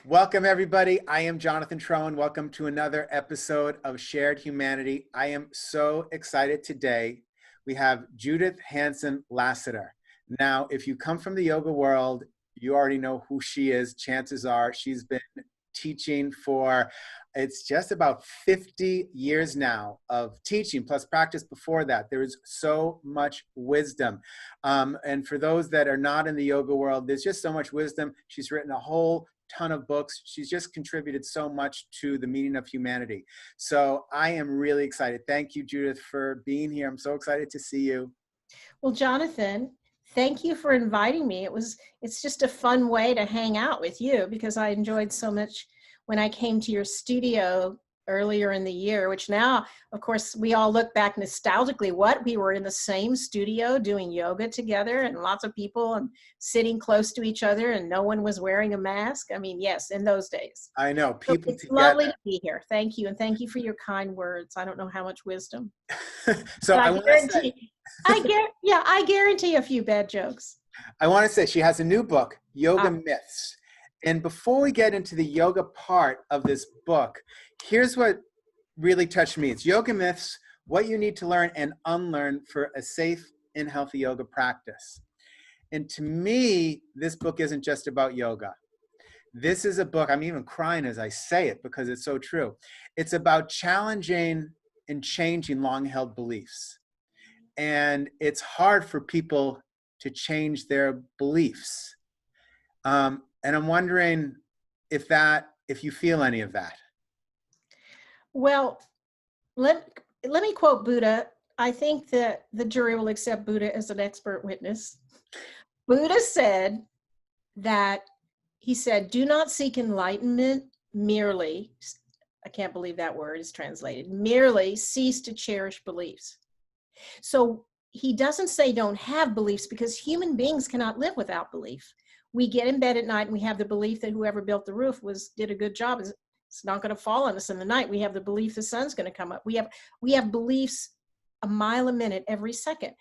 Welcome, everybody. I am Jonathan Troen. Welcome to another episode of Shared Humanity. I am so excited today. We have Judith Hanson Lasater. Now, if you come from the yoga world, you already know who she is. Chances are she's been teaching for, it's just about 50 years now of teaching, plus practice before that. There is so much wisdom. And for those that are not in the yoga world, there's just so much wisdom. She's written a whole ton of books. She's just contributed so much to the meaning of humanity. So I am really excited. Thank you, Judith, for being here. I'm so excited to see you. Well, Jonathan, thank you for inviting me. It's just a fun way to hang out with you because I enjoyed so much when I came to your studio earlier in the year, which now, of course, we all look back nostalgically. We were in the same studio doing yoga together and lots of people and sitting close to each other and no one was wearing a mask. I mean, yes, in those days. I know, people it's together. lovely to be here. Thank you. And thank you for your kind words. I don't know how much wisdom. So I guarantee a few bad jokes. I want to say she has a new book, Yoga Myths. And before we get into the yoga part of this book, here's what really touched me. It's Yoga Myths, what you need to learn and unlearn for a safe and healthy yoga practice. And to me, this book isn't just about yoga. This is a book, I'm even crying as I say it because it's so true. It's about challenging and changing long-held beliefs. And it's hard for people to change their beliefs. And I'm wondering if you feel any of that. Well, let me quote Buddha. I think that the jury will accept Buddha as an expert witness. Buddha said that, he said, do not seek enlightenment merely, I can't believe that word is translated, merely cease to cherish beliefs. So he doesn't say don't have beliefs because human beings cannot live without belief. We get in bed at night and we have the belief that whoever built the roof did a good job. It's not going to fall on us in the night. We have the belief the sun's going to come up. We have beliefs a mile a minute every second.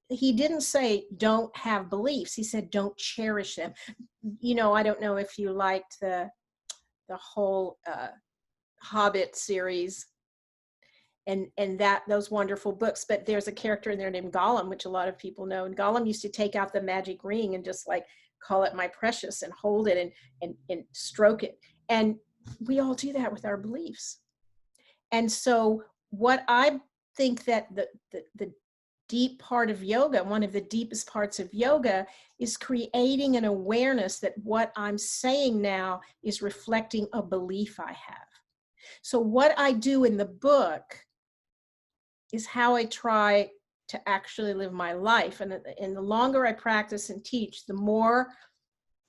He didn't say don't have beliefs. He said don't cherish them. You know, I don't know if you liked the whole Hobbit series and those wonderful books, but there's a character in there named Gollum, which a lot of people know. And Gollum used to take out the magic ring and just like call it my precious and hold it and stroke it. And we all do that with our beliefs. And so what I think that the deep part of yoga, one of the deepest parts of yoga, is creating an awareness that what I'm saying now is reflecting a belief I have. So what I do in the book is how I try to actually live my life. And the longer I practice and teach, the more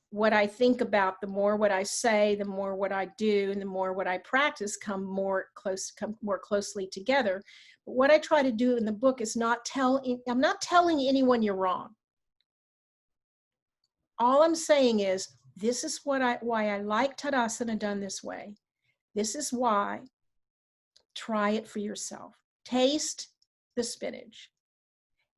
what I think about, the more what I say, the more what I do, and the more what I practice come more closely together. But what I try to do in the book is I'm not telling anyone you're wrong. All I'm saying is, this is why I like Tadasana done this way. This is why. Try it for yourself. Taste the spinach.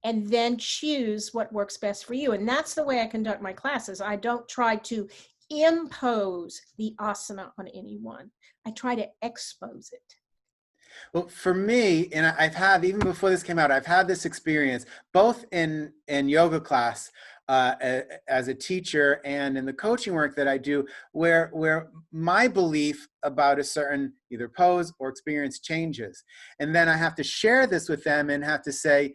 And then choose what works best for you. And that's the way I conduct my classes. I don't try to impose the asana on anyone. I try to expose it. Well, for me, and I've had, even before this came out, I've had this experience both in yoga class as a teacher and in the coaching work that I do, where my belief about a certain either pose or experience changes. And then I have to share this with them and have to say,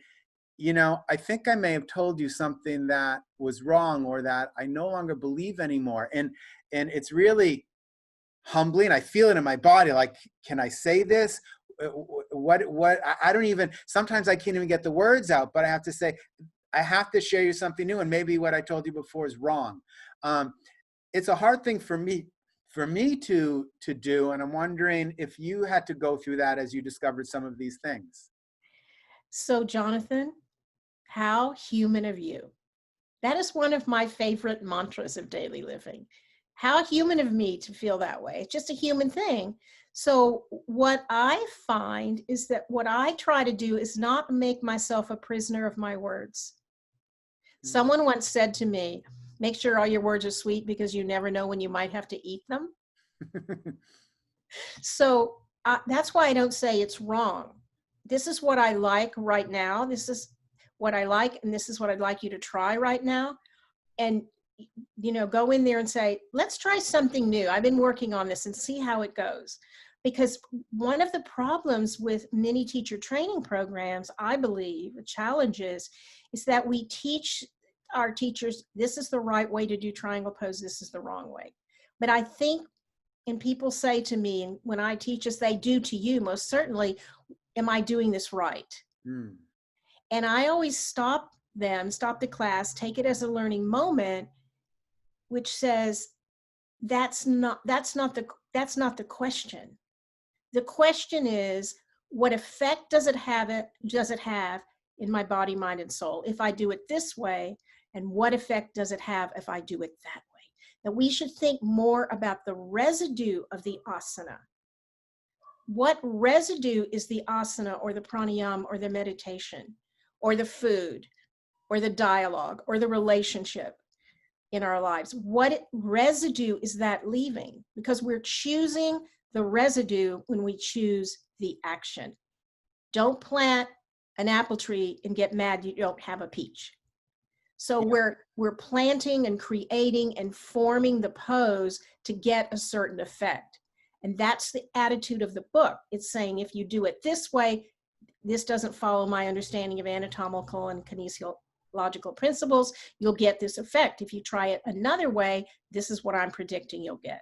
you know, I think I may have told you something that was wrong or that I no longer believe anymore. And it's really humbling. I feel it in my body. Like, can I say this? What, I don't even, sometimes I can't even get the words out, but I have to say, I have to share you something new. And maybe what I told you before is wrong. It's a hard thing for me to do. And I'm wondering if you had to go through that as you discovered some of these things. So Jonathan, how human of you. That is one of my favorite mantras of daily living. How human of me to feel that way. It's just a human thing. So what I find is that what I try to do is not make myself a prisoner of my words. Someone once said to me, Make sure all your words are sweet because you never know when you might have to eat them. So that's why I don't say it's wrong. This is what I like right now. This is what I like, and this is what I'd like you to try right now. And, you know, go in there and say, let's try something new. I've been working on this and see how it goes. Because one of the problems with many teacher training programs, I believe, the challenges, is that we teach our teachers, this is the right way to do triangle pose, this is the wrong way. But I think, and people say to me, and when I teach, as they do to you, most certainly, am I doing this right? Mm. And I always stop the class, take it as a learning moment, which says, that's not the question. The question is, what effect does it have in my body, mind, and soul if I do it this way? And what effect does it have if I do it that way? That we should think more about the residue of the asana. What residue is the asana or the pranayama or the meditation or the food or the dialogue or the relationship in our lives? What residue is that leaving? Because we're choosing the residue when we choose the action. Don't plant an apple tree and get mad you don't have a peach. So we're planting and creating and forming the pose to get a certain effect. And that's the attitude of the book. It's saying, if you do it this way, this doesn't follow my understanding of anatomical and kinesiological principles, you'll get this effect. If you try it another way, this is what I'm predicting you'll get.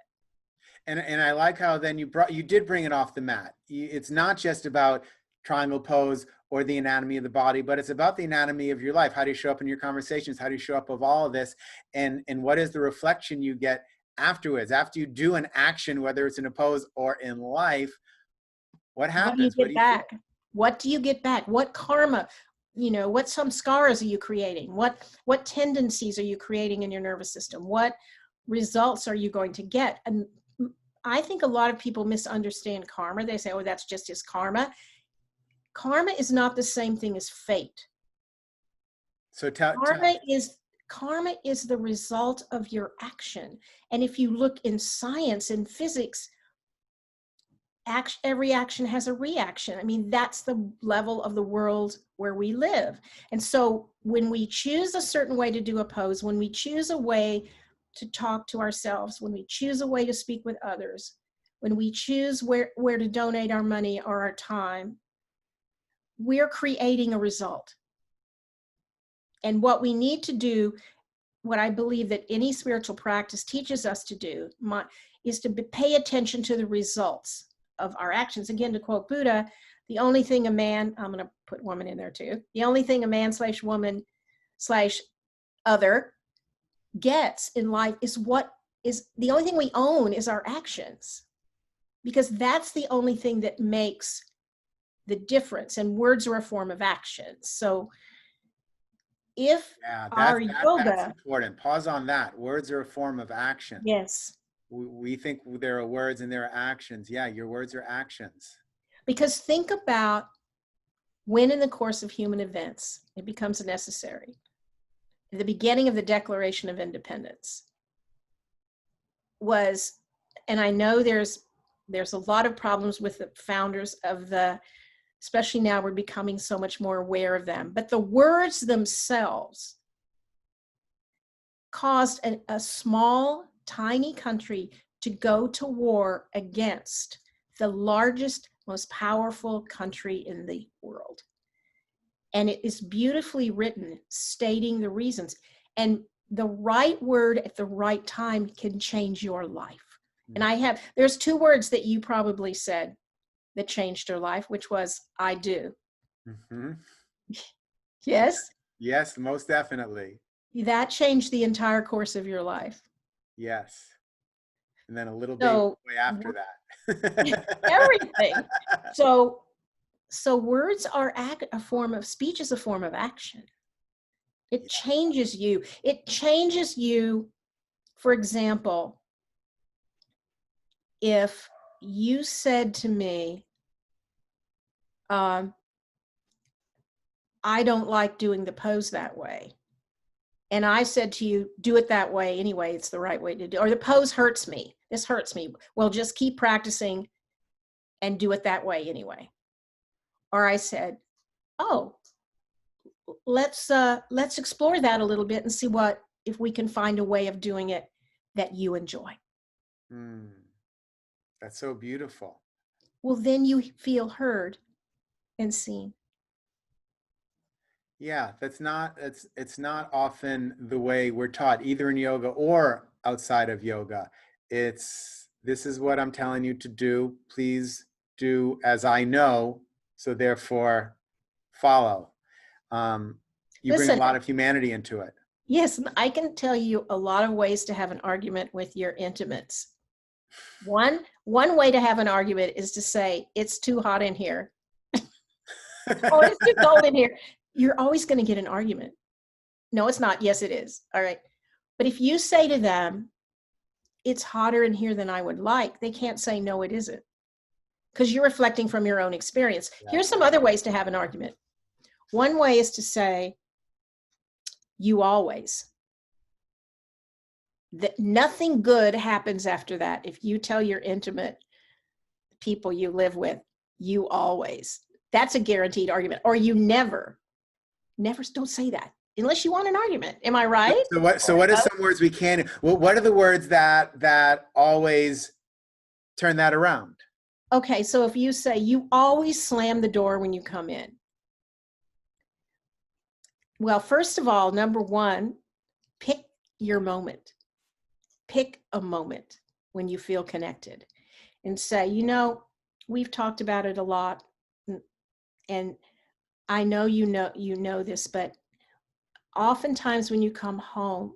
And I like how then you did bring it off the mat. It's not just about triangle pose or the anatomy of the body, but it's about the anatomy of your life. How do you show up in your conversations? How do you show up of all of this? And what is the reflection you get afterwards? After you do an action, whether it's in a pose or in life, what happens? What do you get back? What do you get back? What karma, you know, what some scars are you creating? What tendencies are you creating in your nervous system? What results are you going to get? And I think a lot of people misunderstand karma. They say, oh, that's just his karma. Karma is not the same thing as fate. So karma is the result of your action. And if you look in science and physics, every action has a reaction. I mean, that's the level of the world where we live. And so when we choose a certain way to do a pose, when we choose a way to talk to ourselves, when we choose a way to speak with others, when we choose where to donate our money or our time, we're creating a result. And what we need to do, what I believe that any spiritual practice teaches us to do, is to pay attention to the results of our actions. Again, to quote Buddha, the only thing a man, I'm going to put woman in there too, the only thing a man / woman / other gets in life is the only thing we own is our actions, because that's the only thing that makes the difference, and words are a form of action. So if that's important. Pause on that. Words are a form of action. Yes. We think there are words and there are actions. Yeah, your words are actions. Because think about when in the course of human events it becomes necessary. The beginning of the Declaration of Independence was, and I know there's a lot of problems with the founders of especially now we're becoming so much more aware of them, but the words themselves caused a small, tiny country to go to war against the largest, most powerful country in the world. And it is beautifully written, stating the reasons. And the right word at the right time can change your life. And there's 2 words that you probably said that changed your life, which was, I do. Mm-hmm. Yes? Yes, most definitely. That changed the entire course of your life. Yes. And then a little bit after that. Everything. So words are a form of speech, is a form of action. It changes you. It changes you. For example, if you said to me, I don't like doing the pose that way, and I said to you, do it that way anyway, it's the right way to do, or the pose hurts me, this hurts me, well, just keep practicing and do it that way anyway. Or I said, oh, let's explore that a little bit and see what, if we can find a way of doing it that you enjoy. That's so beautiful. Well, then you feel heard and seen. Yeah, it's not often the way we're taught, either in yoga or outside of yoga. It's, this is what I'm telling you to do. Please do as I know, so therefore follow. You bring a Listen, lot of humanity into it. yes, I can tell you a lot of ways to have an argument with your intimates. One way to have an argument is to say, it's too hot in here. Or it's too cold in here. You're always going to get an argument. No, it's not. Yes, it is. All right. But if you say to them, it's hotter in here than I would like, they can't say, no, it isn't. Because you're reflecting from your own experience. Yeah. Here's some other ways to have an argument. One way is to say, you always. That nothing good happens after that. If you tell your intimate people you live with, you always. That's a guaranteed argument. Or you never. Never, don't say that unless you want an argument. Am I right? So what are some words we can, what are the words that always turn that around? Okay, so if you say, you always slam the door when you come in. Well, first of all, number one, pick your moment. Pick a moment when you feel connected and say, you know, we've talked about it a lot, and I know you know this, but oftentimes when you come home,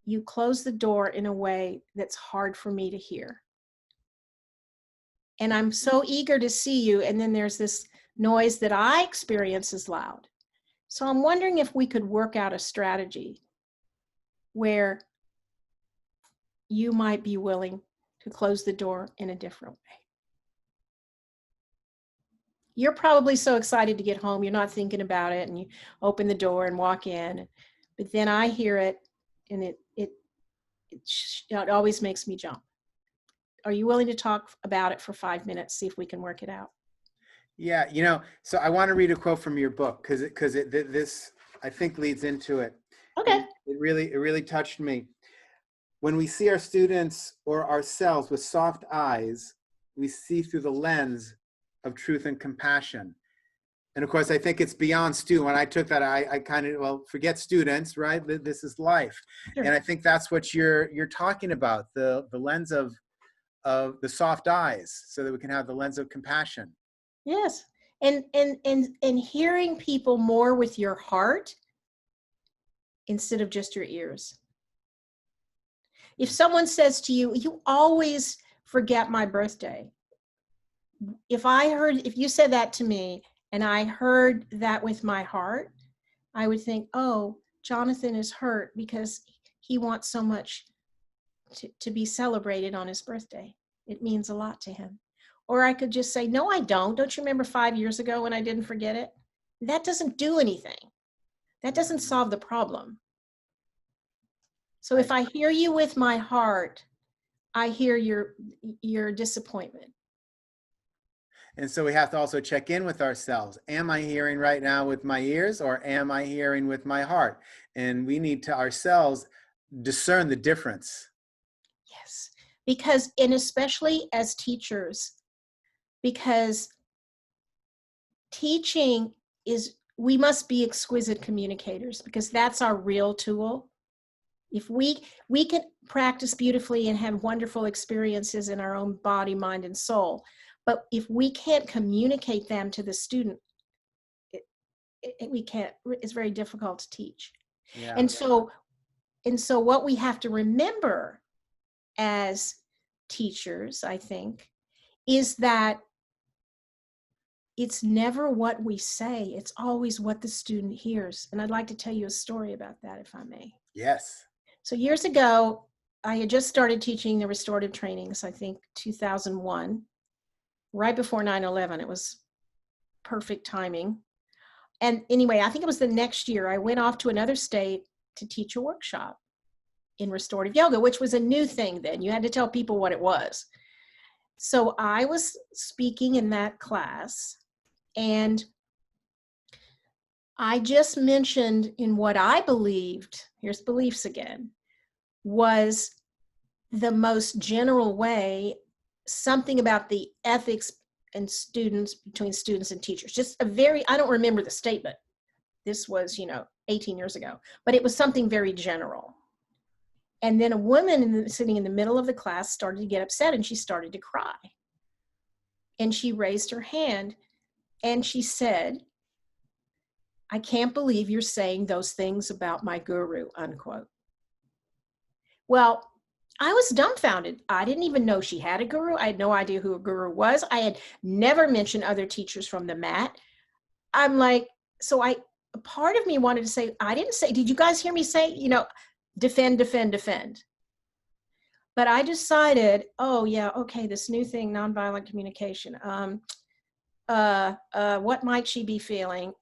you close the door in a way that's hard for me to hear. And I'm so eager to see you, and then there's this noise that I experience as loud. So I'm wondering if we could work out a strategy where you might be willing to close the door in a different way. You're probably so excited to get home, you're not thinking about it, and you open the door and walk in. But then I hear it, and it always makes me jump. Are you willing to talk about it for 5 minutes, see if we can work it out? Yeah, you know, so I want to read a quote from your book because this I think leads into it. Okay. It really touched me. When we see our students or ourselves with soft eyes, we see through the lens of truth and compassion. And of course, I think it's beyond Stu. When I took that, I kind of, well, forget students, right? This is life. Sure. And I think that's what you're talking about, the lens of the soft eyes, so that we can have the lens of compassion. Yes. And hearing people more with your heart instead of just your ears. If someone says to you, you always forget my birthday. If you said that to me and I heard that with my heart, I would think, oh, Jonathan is hurt because he wants so much to be celebrated on his birthday. It means a lot to him. Or I could just say, no, I don't. Don't you remember 5 years ago when I didn't forget it? That doesn't do anything. That doesn't solve the problem. So if I hear you with my heart, I hear your disappointment. And so we have to also check in with ourselves. Am I hearing right now with my ears, or am I hearing with my heart? And we need to ourselves discern the difference. Yes, because, and especially as teachers, because teaching is, we must be exquisite communicators, because that's our real tool. If we can practice beautifully and have wonderful experiences in our own body, mind, and soul, but if we can't communicate them to the student, we can't, it's very difficult to teach. Yeah. And so what we have to remember as teachers, I think, is that it's never what we say, it's always what the student hears. And I'd like to tell you a story about that, if I may. Yes. So years ago, I had just started teaching the restorative trainings, I think 2001, right before 9/11. It was perfect timing. And anyway, I think it was the next year, I went off to another state to teach a workshop in restorative yoga, which was a new thing then. You had to tell people what it was. So I was speaking in that class, and I just mentioned in what I believed, here's beliefs again, was the most general way, something about the ethics and students, between students and teachers. Just a very, I don't remember the statement. This was, 18 years ago, but it was something very general. And then a woman sitting in the middle of the class started to get upset, and she started to cry. And she raised her hand and she said, "I can't believe you're saying those things about my guru," unquote. Well, I was dumbfounded. I didn't even know she had a guru. I had no idea who a guru was. I had never mentioned other teachers from the mat. I'm like, a part of me wanted to say, I didn't say, did you guys hear me say, defend, defend, defend? But I decided, oh yeah, okay, this new thing, nonviolent communication. What might she be feeling?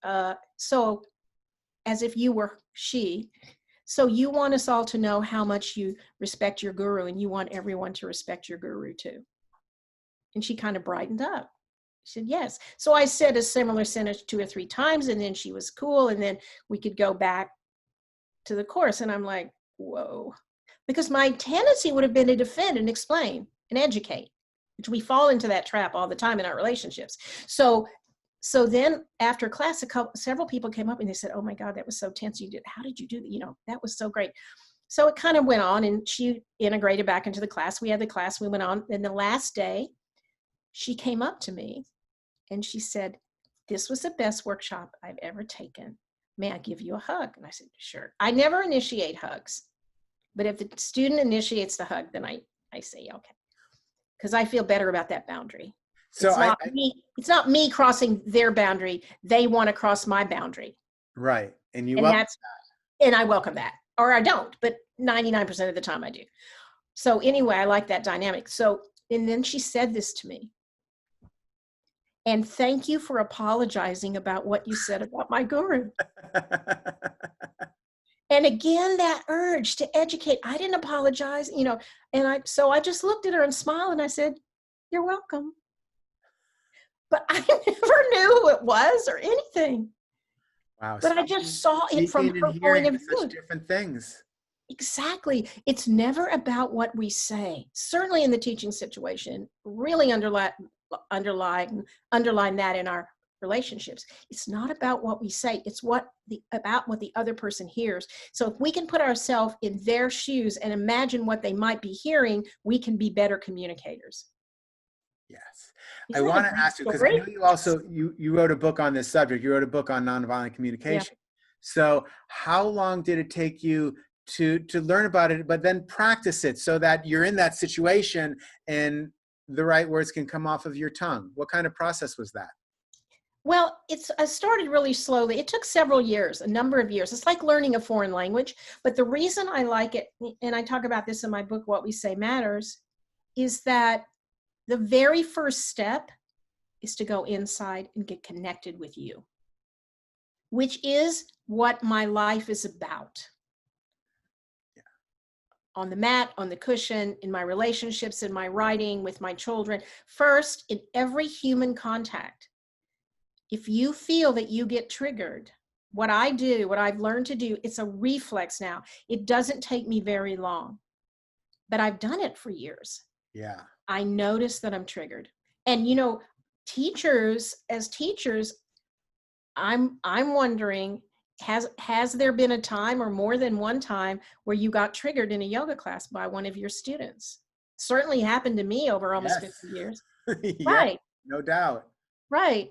So as if you were she. So you want us all to know how much you respect your guru, and you want everyone to respect your guru too. And she kind of brightened up. She said, yes. So I said a similar sentence 2 or 3 times, and then she was cool. And then we could go back to the course. And I'm like, whoa. Because my tendency would have been to defend and explain and educate, which we fall into that trap all the time in our relationships. So then after class, several people came up and they said, "Oh my God, that was so tense. How did you do that? That was so great." So it kind of went on, and she integrated back into the class. We had the class, we went on. And the last day, she came up to me and she said, "This was the best workshop I've ever taken. May I give you a hug?" And I said, "Sure." I never initiate hugs, but if the student initiates the hug, then I say, okay, because I feel better about that boundary. So it's not me crossing their boundary. They want to cross my boundary. Right. And you welcome that. And I welcome that. Or I don't, but 99% of the time I do. So anyway, I like that dynamic. So, and then she said this to me. "And thank you for apologizing about what you said about my guru." And again, that urge to educate. I didn't apologize, so I just looked at her and smiled and I said, "You're welcome." But I never knew who it was or anything. Wow. But I just saw it from her point of view. Such different things. Exactly. It's never about what we say. Certainly in the teaching situation, really underline that in our relationships. It's not about what we say. It's about what the other person hears. So if we can put ourselves in their shoes and imagine what they might be hearing, we can be better communicators. Yes. I want to ask you, because I know you also, you wrote a book on this subject. You wrote a book on nonviolent communication. Yeah. So how long did it take you to learn about it, but then practice it so that you're in that situation and the right words can come off of your tongue? What kind of process was that? Well, I started really slowly. It took several years, a number of years. It's like learning a foreign language. But the reason I like it, and I talk about this in my book, What We Say Matters, is that the very first step is to go inside and get connected with you, which is what my life is about. Yeah. On the mat, on the cushion, in my relationships, in my writing, with my children. First, in every human contact, if you feel that you get triggered, what I do, what I've learned to do, it's a reflex now. It doesn't take me very long, but I've done it for years. Yeah. I notice that I'm triggered. And as teachers, I'm wondering, has there been a time or more than one time where you got triggered in a yoga class by one of your students? Certainly happened to me over almost 50 years. Yeah, right. No doubt. Right.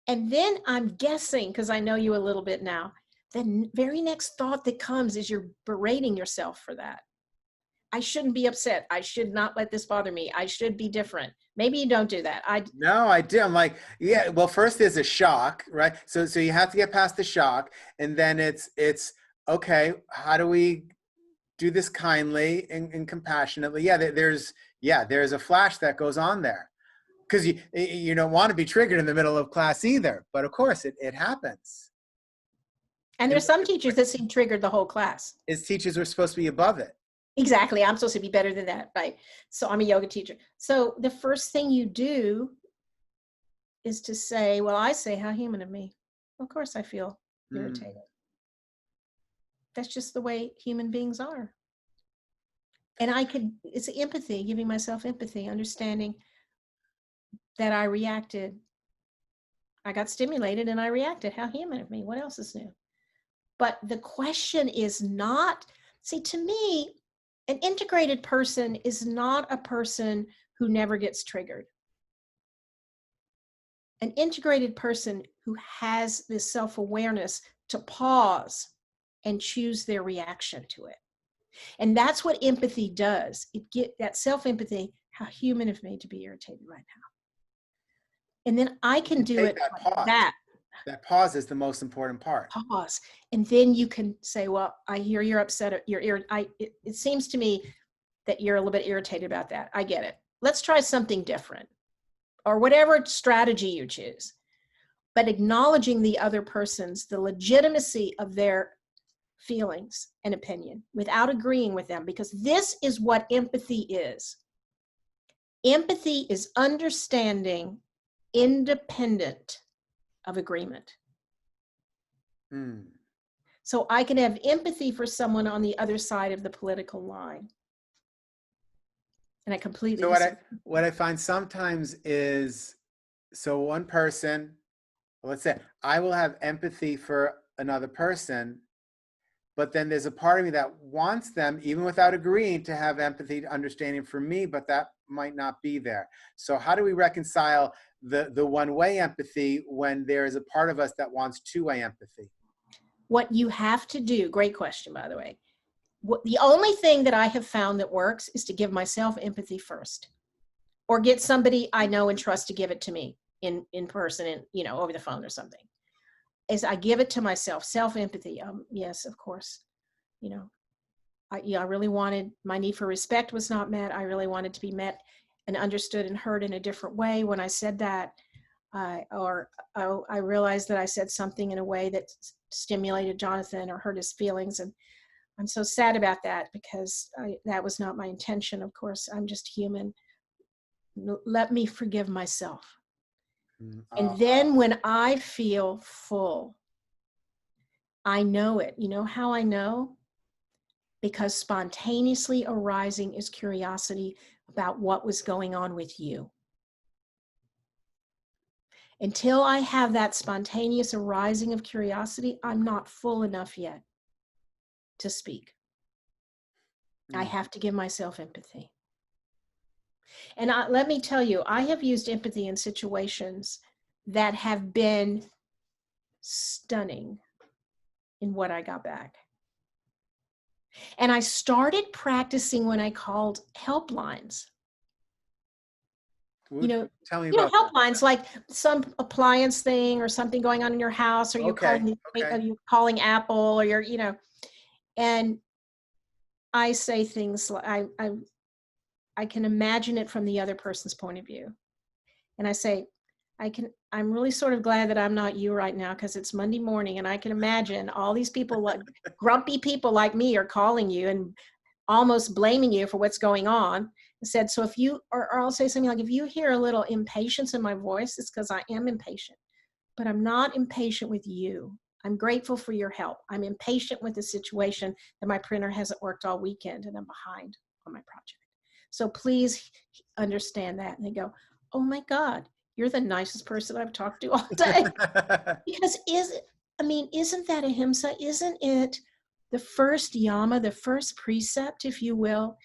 And then I'm guessing, because I know you a little bit now, the very next thought that comes is you're berating yourself for that. I shouldn't be upset. I should not let this bother me. I should be different. Maybe you don't do that. No, I do. I'm like, yeah, well, first there's a shock, right? So you have to get past the shock, and then it's okay, how do we do this kindly and compassionately? Yeah, there's a flash that goes on there. Because you don't want to be triggered in the middle of class either. But of course, it happens. And there's some teachers that seem triggered the whole class. As teachers, we're supposed to be above it. Exactly. I'm supposed to be better than that, right? So I'm a yoga teacher. So the first thing you do is to say, well, I say, how human of me. Of course I feel irritated. That's just the way human beings are. And it's empathy, giving myself empathy, understanding that I reacted. I got stimulated and I reacted. How human of me. What else is new? But the question is not, see, to me, an integrated person is not a person who never gets triggered. An integrated person who has this self-awareness to pause and choose their reaction to it. And that's what empathy does. It get that self-empathy, how human of me to be irritated right now. And then I can do it like that. That pause is the most important part. Pause. And then you can say, well, I hear you're upset. It seems to me that you're a little bit irritated about that. I get it. Let's try something different, or whatever strategy you choose. But acknowledging the other person's, the legitimacy of their feelings and opinion without agreeing with them, because this is what empathy is. Empathy is understanding independent of agreement. So I can have empathy for someone on the other side of the political line. And I completely. So what I find sometimes is, so one person, let's say I will have empathy for another person, but then there's a part of me that wants them, even without agreeing, to have empathy, understanding for me, but that might not be there. So how do we reconcile the one-way empathy when there is a part of us that wants two-way empathy? What you have to do, great question, by the way. The only thing that I have found that works is to give myself empathy first, or get somebody I know and trust to give it to me in person, and over the phone or something. Is I give it to myself, self-empathy. Yes, of course. I really wanted, my need for respect was not met. I really wanted to be met and understood and heard in a different way. When I said that, I realized that I said something in a way that stimulated Jonathan or hurt his feelings. And I'm so sad about that, because that was not my intention. Of course, I'm just human. Let me forgive myself. And then when I feel full, I know it. You know how I know? Because spontaneously arising is curiosity about what was going on with you. Until I have that spontaneous arising of curiosity, I'm not full enough yet to speak. I have to give myself empathy. And let me tell you, I have used empathy in situations that have been stunning in what I got back. And I started practicing when I called helplines. Tell me about helplines, like some appliance thing or something going on in your house, or you're calling Apple, or and I say things like, I can imagine it from the other person's point of view. And I say, I'm really sort of glad that I'm not you right now, because it's Monday morning and I can imagine all these people, like grumpy people like me, are calling you and almost blaming you for what's going on. I said, so if you, or I'll say something like, if you hear a little impatience in my voice, it's because I am impatient, but I'm not impatient with you. I'm grateful for your help. I'm impatient with the situation that my printer hasn't worked all weekend and I'm behind on my project. So please understand that. And they go, oh my God, you're the nicest person I've talked to all day. Because isn't that ahimsa? Isn't it the first yama, the first precept, if you will,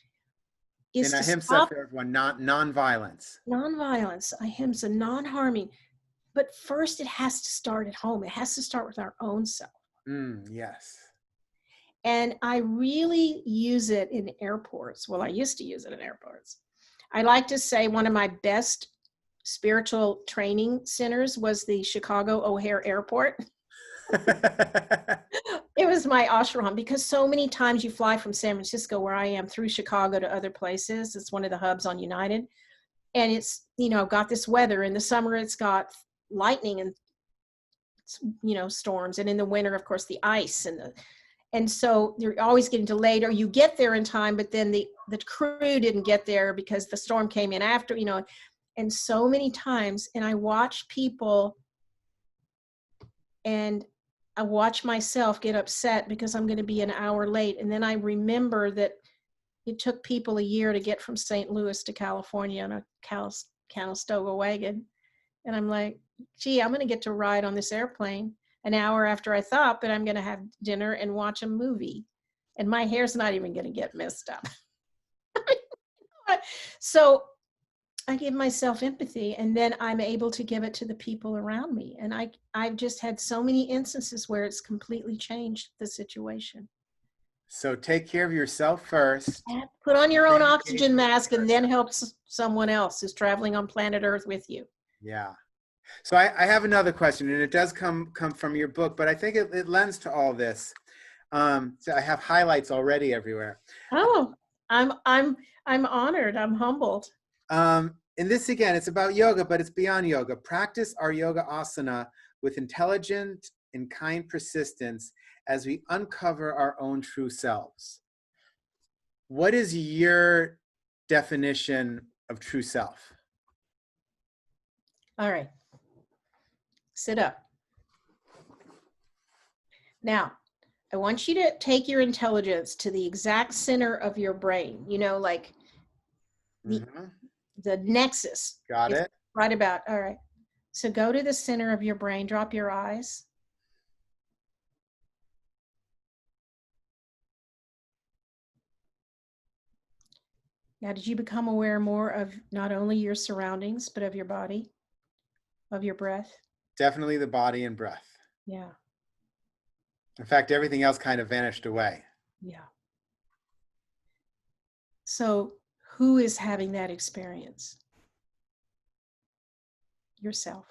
is and to ahimsa stop for everyone, non-violence. Non-violence, ahimsa, non-harming. But first it has to start at home. It has to start with our own self. Yes. And I really use it in airports. Well, I used to use it in airports. I like to say one of my best spiritual training centers was the Chicago O'Hare Airport. It was my ashram, because so many times you fly from San Francisco, where I am, through Chicago to other places. It's one of the hubs on United. And it's, got this weather. In the summer, it's got lightning and storms, and in the winter, of course, the ice and so you're always getting delayed, or you get there in time, but then the crew didn't get there because the storm came in after, and so many times, and I watch people and I watch myself get upset because I'm going to be an hour late. And then I remember that it took people a year to get from St. Louis to California on a Conestoga wagon. And I'm like, gee, I'm going to get to ride on this airplane an hour after I thought, but I'm going to have dinner and watch a movie. And my hair's not even going to get messed up. So I give myself empathy, and then I'm able to give it to the people around me. And I've just had so many instances where it's completely changed the situation. So take care of yourself first. Put on your own oxygen mask and then help someone else who's traveling on planet Earth with you. Yeah. So I have another question, and it does come from your book, but I think it lends to all this. So I have highlights already everywhere. Oh, I'm honored. I'm humbled. And this, again, it's about yoga, but it's beyond yoga. Practice our yoga asana with intelligent and kind persistence as we uncover our own true selves. What is your definition of true self? All right. Sit up. Now, I want you to take your intelligence to the exact center of your brain, like the nexus. Got it. Right about. All right. So go to the center of your brain, drop your eyes. Now, did you become aware more of not only your surroundings, but of your body, of your breath? Definitely the body and breath. Yeah. In fact, everything else kind of vanished away. Yeah. So who is having that experience? Yourself.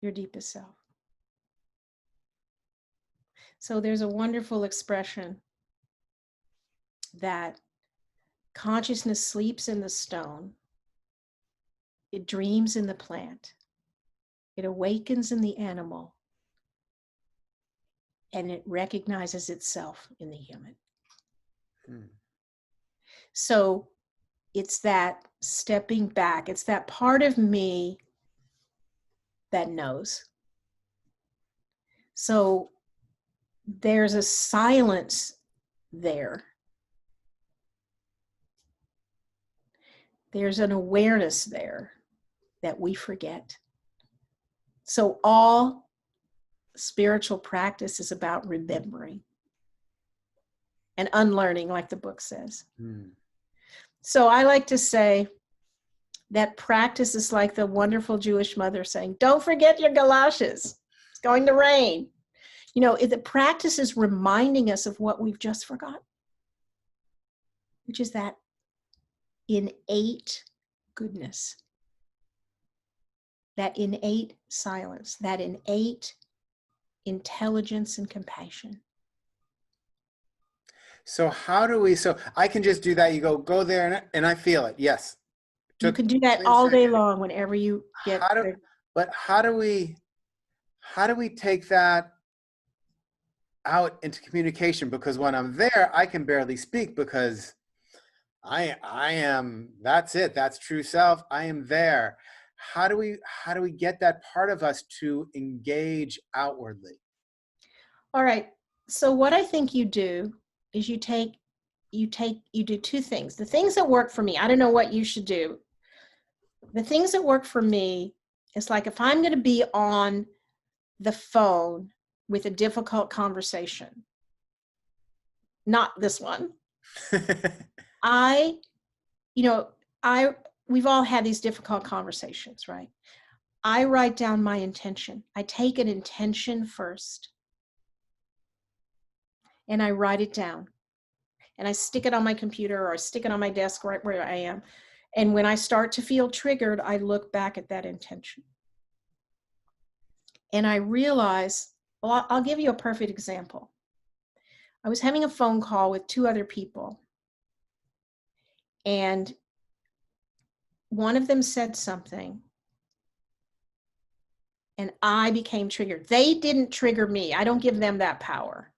Your deepest self. So there's a wonderful expression that consciousness sleeps in the stone. It dreams in the plant. It awakens in the animal. And it recognizes itself in the human. So it's that stepping back. It's that part of me that knows. So there's a silence there. There's an awareness there that we forget. So all spiritual practice is about remembering and unlearning, like the book says. So I like to say that practice is like the wonderful Jewish mother saying, don't forget your galoshes. It's going to rain. The practice is reminding us of what we've just forgotten, which is that innate goodness, that innate silence, that innate intelligence and compassion. So how do we, so I can just do that. You go there and I feel it. Yes. You can do that all day long whenever you get there. But how do we take that out into communication? Because when I'm there, I can barely speak because I am, that's it. That's true self. I am there. How do we get that part of us to engage outwardly? All right. So what I think you do is you do two things. The things that work for me, I don't know what you should do. The things that work for me is like if I'm going to be on the phone with a difficult conversation, not this one. We've all had these difficult conversations, right? I write down my intention. I take an intention first and I write it down and I stick it on my computer or I stick it on my desk right where I am. And when I start to feel triggered, I look back at that intention. And I realize, well, I'll give you a perfect example. I was having a phone call with two other people. And one of them said something and I became triggered. They didn't trigger me. I don't give them that power.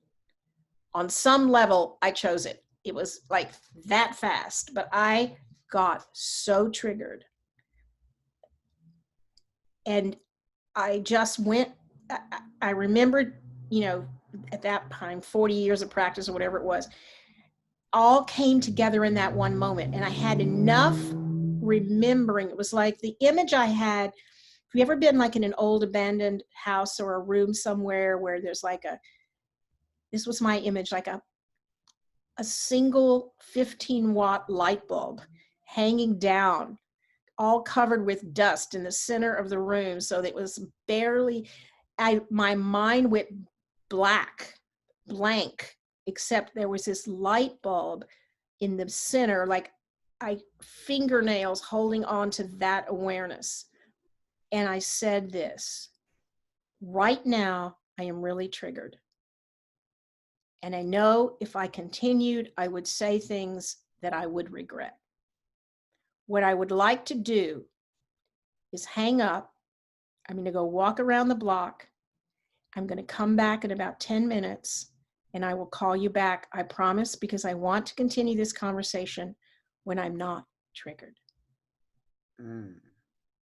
On some level, I chose it. It was like that fast, but I got so triggered. And I just went, I remembered, at that time, 40 years of practice or whatever it was, all came together in that one moment. And I had enough remembering. It was like the image I had. Have you ever been like in an old abandoned house or a room somewhere where there's like this was my image, like a single 15-watt light bulb hanging down, all covered with dust in the center of the room. So that it was barely, my mind went blank, except there was this light bulb in the center, like fingernails holding on to that awareness. And I said this, right now, I am really triggered. And I know if I continued, I would say things that I would regret. What I would like to do is hang up. I'm going to go walk around the block. I'm going to come back in about 10 minutes and I will call you back. I promise, because I want to continue this conversation when I'm not triggered.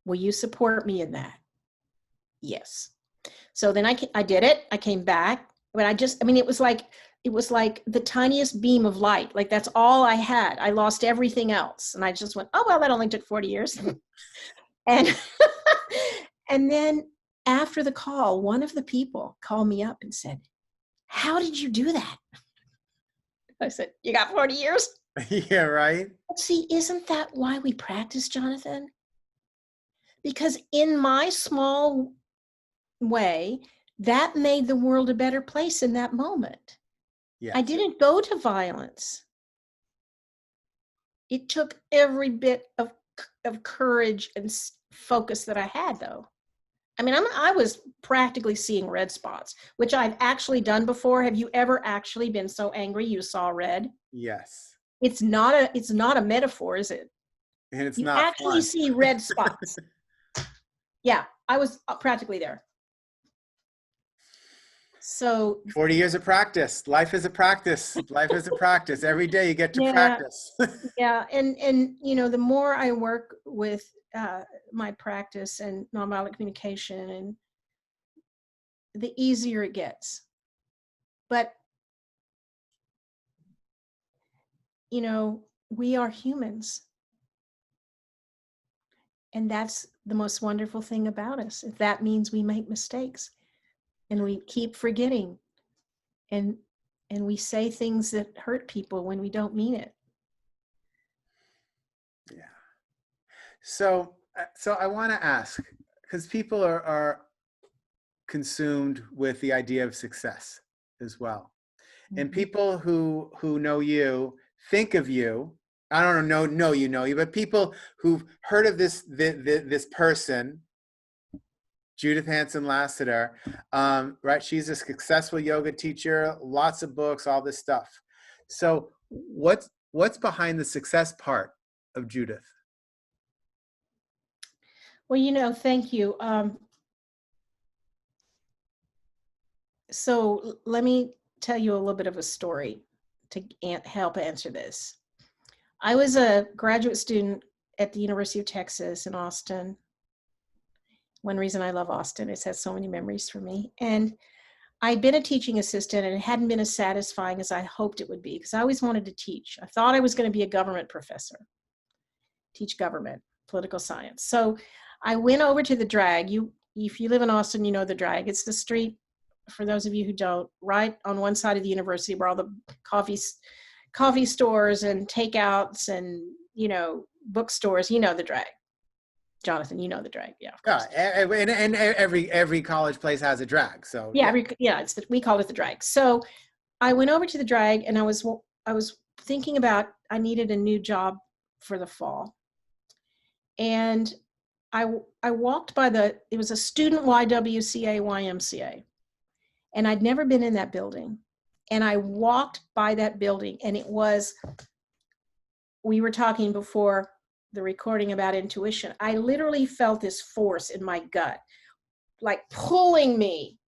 Will you support me in that? Yes. So then I did it. I came back, but it was like the tiniest beam of light. Like that's all I had. I lost everything else. And I just went, oh, well, that only took 40 years. And, and then after the call, one of the people called me up and said, how did you do that? I said, you got 40 years? Yeah, right. But see, isn't that why we practice, Jonathan? Because in my small way, that made the world a better place in that moment. Yes. I didn't go to violence. It took every bit of courage and focus that I had, though. I mean, I was practically seeing red spots, which I've actually done before. Have you ever actually been so angry you saw red? Yes. It's not a metaphor, is it? And it's you not actually fun. See red spots. Yeah, I was practically there. So 40 years of practice. Life is a practice. Life is a practice. Every day you get to practice. Yeah. And the more I work with my practice and nonviolent communication, and the easier it gets. But, we are humans. And that's the most wonderful thing about us. If that means we make mistakes and we keep forgetting and we say things that hurt people when we don't mean it. Yeah. So I want to ask, because people are consumed with the idea of success as well. Mm-hmm. And people who know you think of you, I don't know you, but people who've heard of this person, Judith Hanson Lasater, right? She's a successful yoga teacher, lots of books, all this stuff. So what's behind the success part of Judith? Well, thank you. So let me tell you a little bit of a story to help answer this. I was a graduate student at the University of Texas in Austin. One reason I love Austin is it has so many memories for me. And I'd been a teaching assistant and it hadn't been as satisfying as I hoped it would be, because I always wanted to teach. I thought I was going to be a government professor, teach government, political science. So I went over to the Drag. If you live in Austin, you know the Drag. It's the street, for those of you who don't, right on one side of the university where all the coffee stores and takeouts and, bookstores, the Drag. Jonathan, you know the Drag, yeah. And every college place has a Drag, so yeah. We call it the Drag. So I went over to the Drag and I was thinking about I needed a new job for the fall, and I walked by it was a student YMCA, and I'd never been in that building, and I walked by that building, and we were talking before the recording about intuition. I literally felt this force in my gut, like pulling me.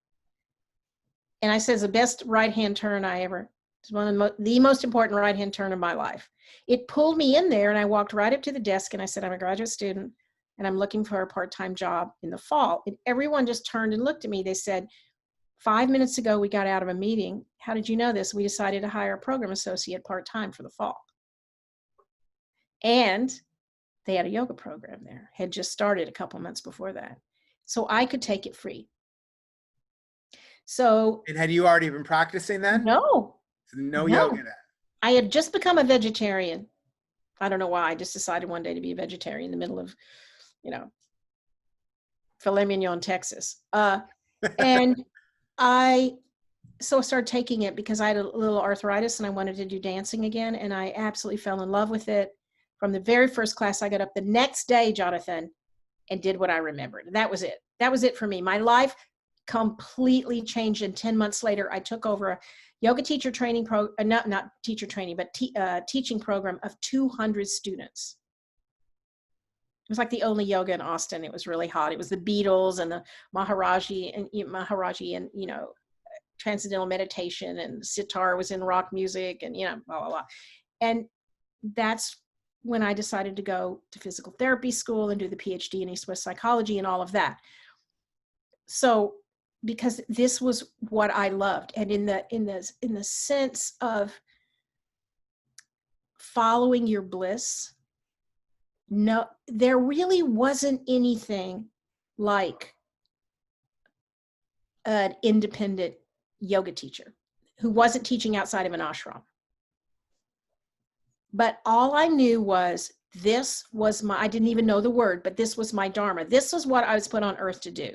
And I said, it's the best right-hand turn I ever, it's one of the most important right-hand turn of my life. It pulled me in there, and I walked right up to the desk, and I said, I'm a graduate student, and I'm looking for a part-time job in the fall. And everyone just turned and looked at me. They said, 5 minutes ago, we got out of a meeting. How did you know this? We decided to hire a program associate part-time for the fall. And they had a yoga program there, had just started a couple months before that. So I could take it free. So. And had you already been practicing then? No. No yoga then? I had just become a vegetarian. I don't know why. I just decided one day to be a vegetarian in the middle of, filet mignon, Texas. And I started taking it because I had a little arthritis and I wanted to do dancing again. And I absolutely fell in love with it. From the very first class, I got up the next day, Jonathan, and did what I remembered. And that was it. That was it for me. My life completely changed. And 10 months later, I took over a yoga teacher training not teacher training, but teaching program of 200 students. It was like the only yoga in Austin. It was really hot. It was the Beatles and the Maharaji and transcendental meditation, and sitar was in rock music, and blah blah blah. And that's when I decided to go to physical therapy school and do the PhD in East-West psychology and all of that. So because this was what I loved, and in the sense of following your bliss, no, there really wasn't anything like an independent yoga teacher who wasn't teaching outside of an ashram. But all I knew was this was I didn't even know the word, but this was my dharma. This was what I was put on earth to do.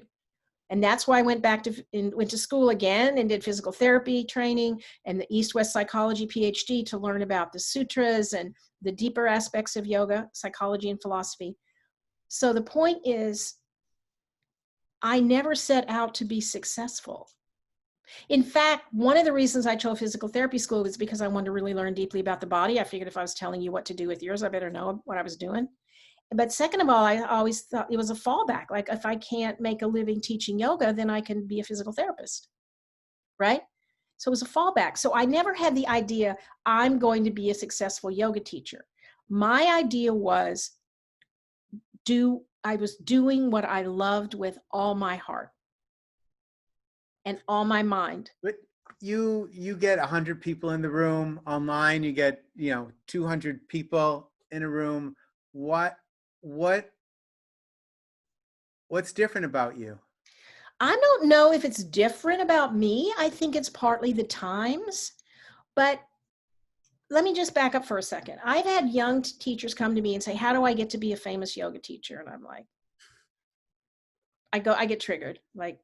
And that's why I went to school again and did physical therapy training and the East-West psychology PhD to learn about the sutras and the deeper aspects of yoga, psychology, and philosophy. So the point is, I never set out to be successful. In fact, one of the reasons I chose physical therapy school was because I wanted to really learn deeply about the body. I figured if I was telling you what to do with yours, I better know what I was doing. But second of all, I always thought it was a fallback. Like, if I can't make a living teaching yoga, then I can be a physical therapist, right? So it was a fallback. So I never had the idea, I'm going to be a successful yoga teacher. My idea was, I was doing what I loved with all my heart and all my mind. But you get 100 people in the room. Online, you get 200 people in a room. What's different about you? I don't know if it's different about me. I think it's partly the times. But let me just back up for a second. I've had young teachers come to me and say, how do I get to be a famous yoga teacher? And I'm like, I get triggered. Like,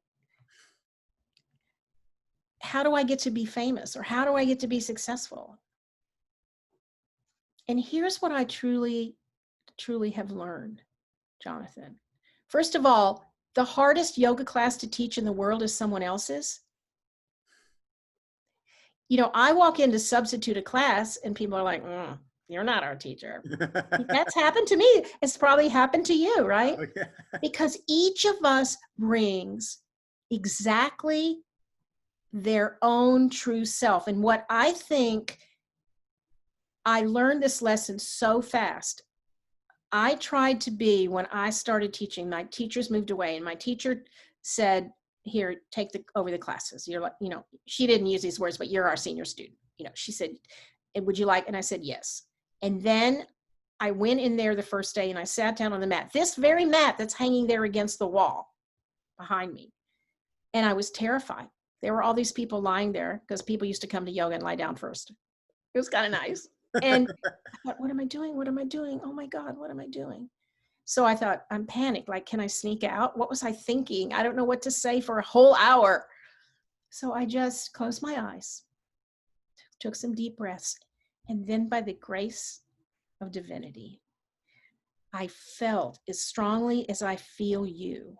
how do I get to be famous? Or how do I get to be successful? And here's what I truly, truly have learned, Jonathan. First of all, the hardest yoga class to teach in the world is someone else's. I walk in to substitute a class and people are like, you're not our teacher. That's happened to me. It's probably happened to you, right? Oh, yeah. Because each of us brings exactly their own true self. And what I think, I learned this lesson so fast. I tried to be, when I started teaching, my teachers moved away and my teacher said, here, take over the classes. You're like, she didn't use these words, but you're our senior student. She said, would you like? And I said, yes. And then I went in there the first day and I sat down on the mat, this very mat that's hanging there against the wall behind me. And I was terrified. There were all these people lying there because people used to come to yoga and lie down first. It was kind of nice. And I thought, what am I doing? What am I doing? Oh my God, what am I doing? So I thought, I'm panicked. Like, can I sneak out? What was I thinking? I don't know what to say for a whole hour. So I just closed my eyes, took some deep breaths. And then by the grace of divinity, I felt as strongly as I feel you.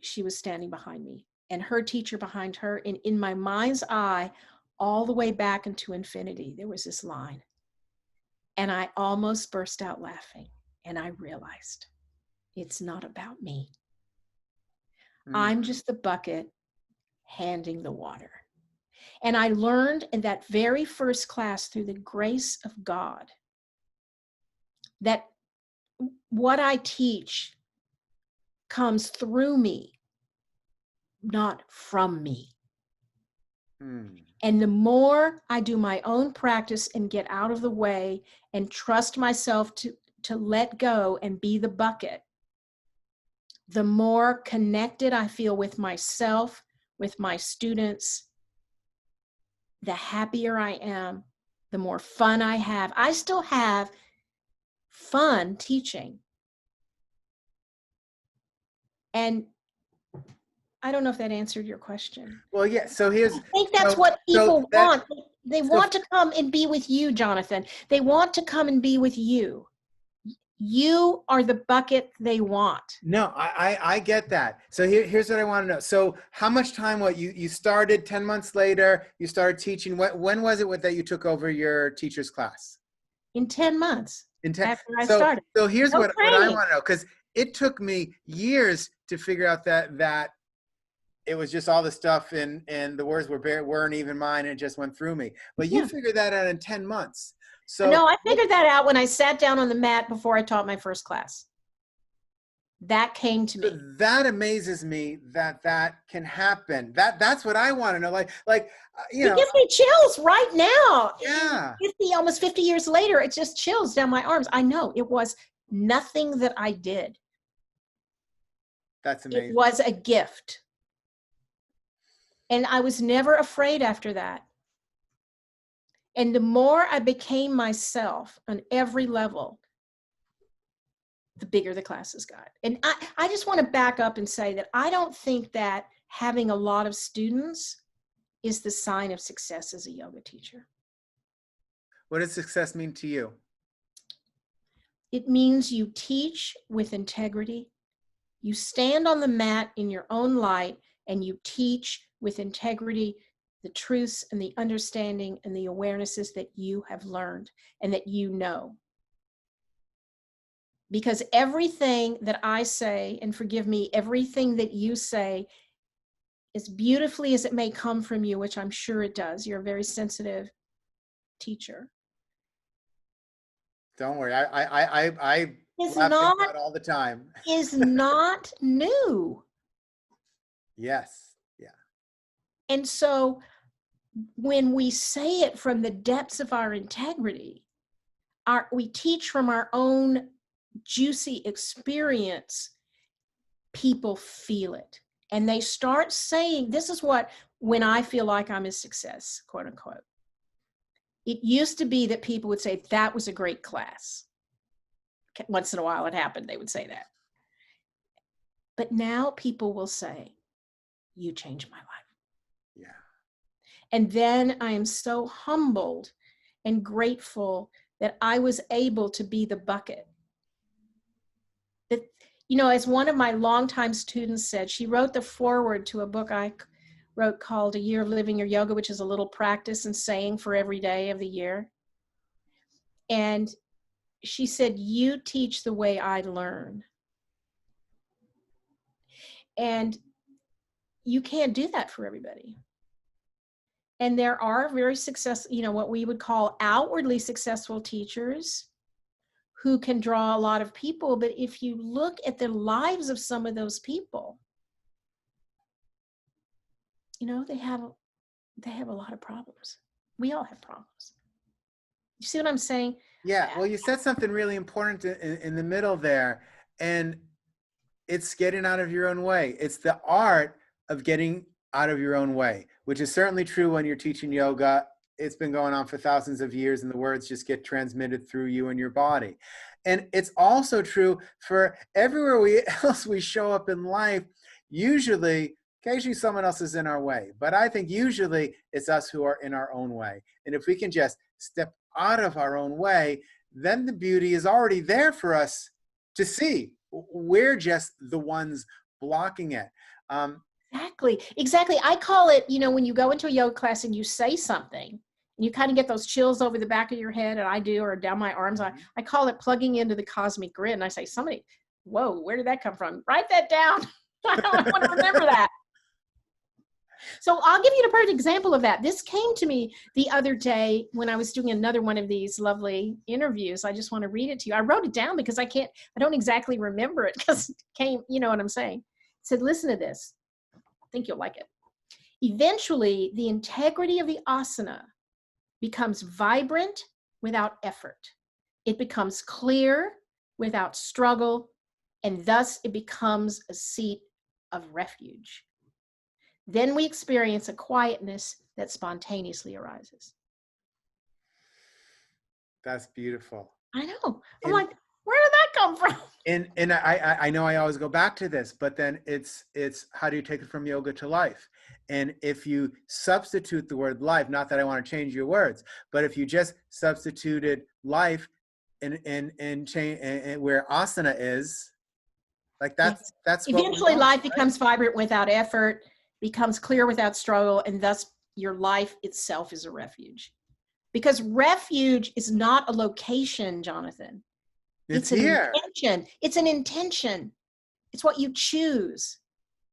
She was standing behind me and her teacher behind her. And in my mind's eye, all the way back into infinity, there was this line. And I almost burst out laughing. And I realized it's not about me. I'm just the bucket handing the water. And I learned in that very first class, through the grace of God, that what I teach comes through me, not from me. And the more I do my own practice and get out of the way and trust myself to let go and be the bucket, the more connected I feel with myself, with my students, the happier I am, the more fun I have. I still have fun teaching. And I don't know if that answered your question. Well, yeah. So here's. I think that's what people want. They want to come and be with you, Jonathan. They want to come and be with you. You are the bucket they want. No, I get that. So here's what I want to know. So how much time, you started 10 months later, you started teaching. When was it that you took over your teacher's class? In 10 months. After I so, started. So here's what I want to know, because it took me years to figure out that it was just all the stuff and the words weren't even mine, and it just went through me. But you figured that out in 10 months. So no, I figured that out when I sat down on the mat before I taught my first class. That came to me. That amazes me that can happen. That's what I want to know. Like it gives me chills right now. Yeah. Almost 50 years later, it just chills down my arms. I know it was nothing that I did. That's amazing. It was a gift. And I was never afraid after that. And the more I became myself on every level, the bigger the classes got. And I just want to back up and say that I don't think that having a lot of students is the sign of success as a yoga teacher. What does success mean to you? It means you teach with integrity. You stand on the mat in your own light and you teach with integrity the truths and the understanding and the awarenesses that you have learned and that you know. Because everything that I say, and forgive me, everything that you say, as beautifully as it may come from you, which I'm sure it does, you're a very sensitive teacher. Don't worry, I laugh about all the time. Is not new. Yes, yeah. And so when we say it from the depths of our integrity, we teach from our own juicy experience, people feel it. And they start saying, this is when I feel like I'm a success, quote unquote. It used to be that people would say, that was a great class. Once in a while it happened, they would say that. But now people will say, you changed my life. Yeah. And then I am so humbled and grateful that I was able to be the bucket. That, as one of my longtime students said, she wrote the foreword to a book I wrote called A Year of Living Your Yoga, which is a little practice and saying for every day of the year. And she said, you teach the way I learn. And you can't do that for everybody. And there are very successful, what we would call outwardly successful teachers who can draw a lot of people. But if you look at the lives of some of those people, they have a lot of problems. We all have problems. You see what I'm saying? Yeah. Well, you said something really important in the middle there, and it's getting out of your own way. It's the art of getting out of your own way, which is certainly true when you're teaching yoga. It's been going on for thousands of years, and the words just get transmitted through you and your body. And it's also true for everywhere else we show up in life. Usually, occasionally someone else is in our way, but I think usually it's us who are in our own way. And if we can just step out of our own way, then the beauty is already there for us to see. We're just the ones blocking it. Exactly. I call it, when you go into a yoga class and you say something and you kind of get those chills over the back of your head, and I do, or down my arms, I call it plugging into the cosmic grid. And I say, whoa, where did that come from? Write that down. I don't want to remember that. So I'll give you a perfect example of that. This came to me the other day when I was doing another one of these lovely interviews. I just want to read it to you. I wrote it down because I don't exactly remember it because it came, you know what I'm saying? It said, listen to this. I think you'll like it. Eventually, the integrity of the asana becomes vibrant without effort. It becomes clear without struggle, and thus it becomes a seat of refuge. Then we experience a quietness that spontaneously arises. That's beautiful. I know. I'm like, where did that come from? And I know I always go back to this, but then it's how do you take it from yoga to life? And if you substitute the word life, not that I want to change your words, but if you just substituted life and change and where asana is, like that's eventually life becomes vibrant without effort, becomes clear without struggle, and thus your life itself is a refuge. Because refuge is not a location, Jonathan. It's an here. intention. It's an intention. It's what you choose.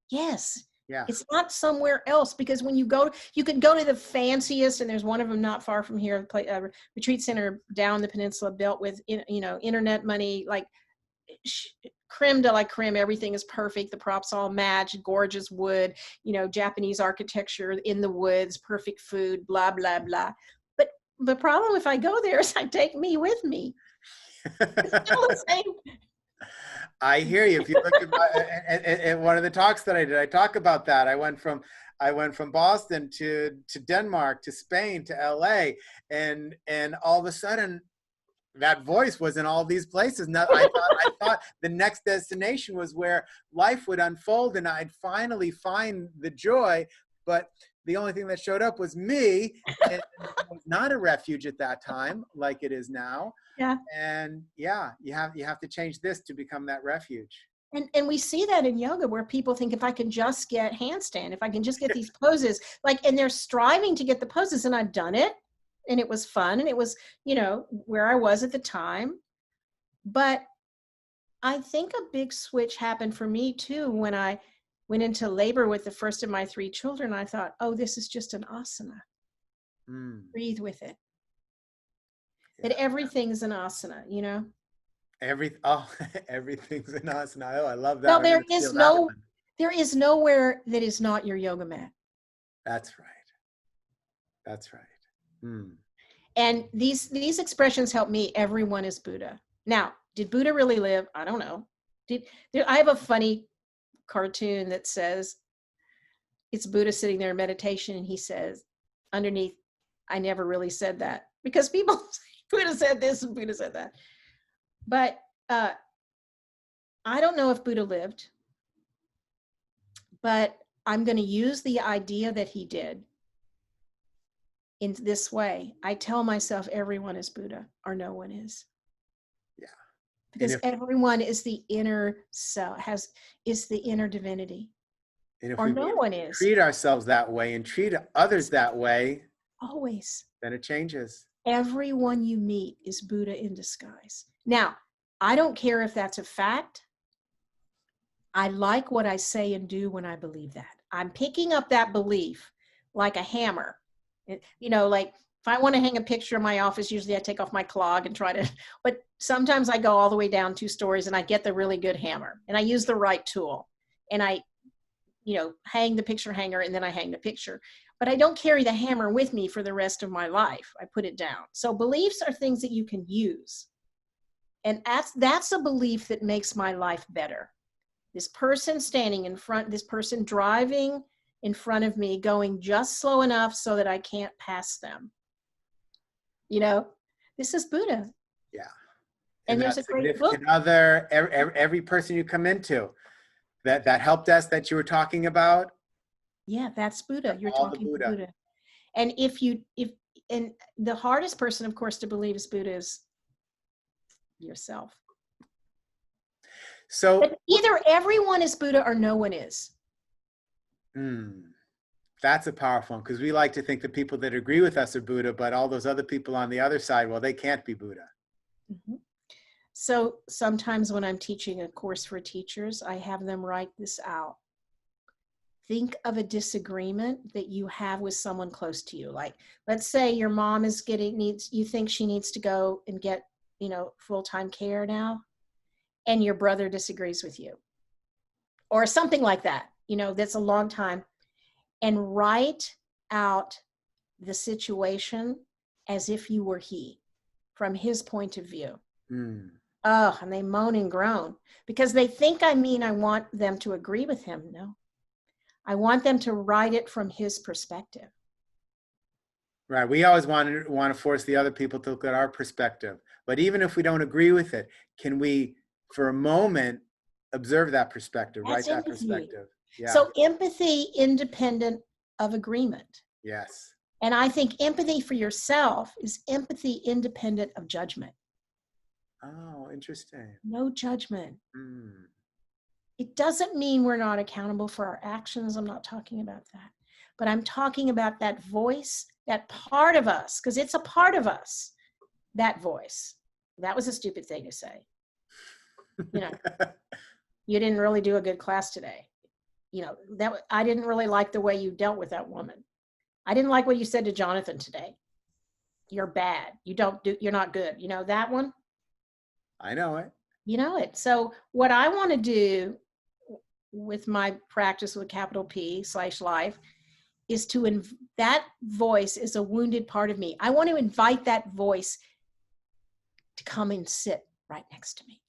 Yes. Yeah. It's not somewhere else, because when you could go to the fanciest, and there's one of them not far from here, retreat center down the peninsula, built with, internet money, like creme de la creme. Everything is perfect. The props all match, gorgeous wood, Japanese architecture in the woods, perfect food, blah, blah, blah. But the problem if I go there is I take me with me. It's still the same. I hear you. If you look at one of the talks that I did, I talk about that. I went from Boston to Denmark to Spain to LA, and all of a sudden that voice was in all these places. Now, I thought the next destination was where life would unfold and I'd finally find the joy, but the only thing that showed up was me, and it was not a refuge at that time like it is now. Yeah. And yeah, you have to change this to become that refuge. And we see that in yoga, where people think, if I can just get handstand, if I can just get these poses, and they're striving to get the poses, and I've done it, and it was fun, and it was, where I was at the time. But I think a big switch happened for me too when I went into labor with the first of my 3 children. I thought, oh, this is just an asana. Breathe with it. Yeah. That everything's an asana, Everything's an asana. Oh, I love that. Well, there is nowhere that is not your yoga mat. That's right. That's right. And these expressions help me. Everyone is Buddha. Now, did Buddha really live? I don't know. I have a funny cartoon that says it's Buddha sitting there in meditation, and he says underneath, I never really said that, because people say Buddha said this and Buddha said that. But I don't know if Buddha lived, but I'm going to use the idea that he did in this way. I tell myself everyone is Buddha, or no one is. Yeah. Because everyone is the inner self, is the inner divinity. And if or no one is. Treat ourselves that way and treat others that way, always, then it changes. Everyone you meet is Buddha in disguise. Now, I don't care if that's a fact. I like what I say and do when I believe that. I'm picking up that belief like a hammer. Like if I want to hang a picture in my office, usually I take off my clog and try to, but sometimes I go all the way down 2 stories and I get the really good hammer and I use the right tool and I, hang the picture hanger, and then I hang the picture. But I don't carry the hammer with me for the rest of my life. I put it down. So beliefs are things that you can use. And that's a belief that makes my life better. This person standing in front, this person driving in front of me, going just slow enough so that I can't pass them. This is Buddha. Yeah. And there's a great book. Other, every person you come into, that help desk that you were talking about. Yeah, that's Buddha. You're talking to Buddha. And and the hardest person, of course, to believe is Buddha is yourself. So but either everyone is Buddha or no one is. That's a powerful one, because we like to think the people that agree with us are Buddha, but all those other people on the other side, well, they can't be Buddha. Mm-hmm. So sometimes when I'm teaching a course for teachers, I have them write this out. Think of a disagreement that you have with someone close to you. Like, let's say your mom is you think she needs to go and get, full-time care now, and your brother disagrees with you. Or something like that, that's a long time. And write out the situation as if you were he, from his point of view. Oh, and they moan and groan because they think I want them to agree with him. No, I want them to write it from his perspective. Right. We always want to force the other people to look at our perspective. But even if we don't agree with it, can we, for a moment, observe that perspective, That's write empathy. that perspective? Yeah. So empathy independent of agreement. Yes. And I think empathy for yourself is empathy independent of judgment. Oh, interesting. No judgment. It doesn't mean we're not accountable for our actions. I'm not talking about that. But I'm talking about that voice, that part of us, because it's a part of us, that voice. That was a stupid thing to say. You didn't really do a good class today. I didn't really like the way you dealt with that woman. I didn't like what you said to Jonathan today. You're bad. You're not good. That one? I know it. You know it. So what I want to do with my practice with capital P/life is that voice is a wounded part of me. I want to invite that voice to come and sit right next to me.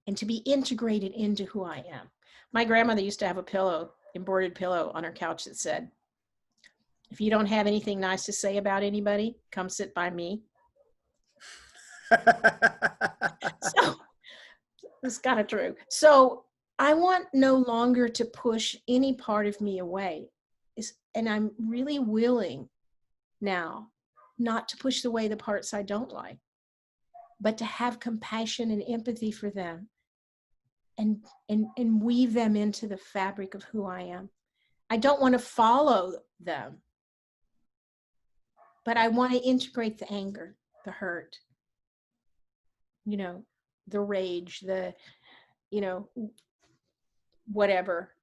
And to be integrated into who I am. My grandmother used to have a embroidered pillow on her couch that said, if you don't have anything nice to say about anybody, come sit by me. So it's kind of true. So I want no longer to push any part of me away. And I'm really willing now not to push away the parts I don't like, but to have compassion and empathy for them and weave them into the fabric of who I am. I don't want to follow them, but I want to integrate the anger, the hurt, the rage, whatever